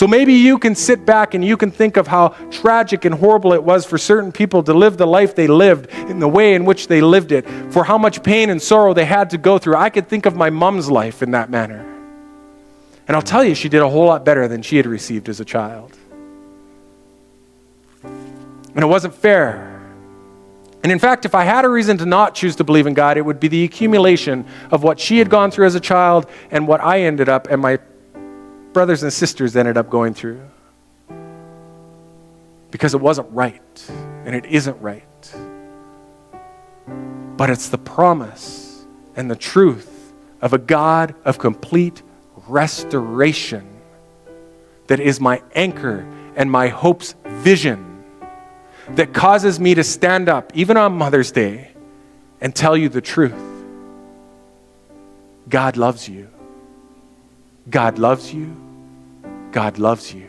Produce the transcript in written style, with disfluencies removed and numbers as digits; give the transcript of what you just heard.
So maybe you can sit back and you can think of how tragic and horrible it was for certain people to live the life they lived in the way in which they lived it, for how much pain and sorrow they had to go through. I could think of my mom's life in that manner. And I'll tell you, she did a whole lot better than she had received as a child. And it wasn't fair. And in fact, if I had a reason to not choose to believe in God, it would be the accumulation of what she had gone through as a child and what I ended up and my brothers and sisters ended up going through. Because it wasn't right, and it isn't right. But it's the promise and the truth of a God of complete restoration that is my anchor and my hope's vision that causes me to stand up, even on Mother's Day, and tell you the truth. God loves you. God loves you. God loves you.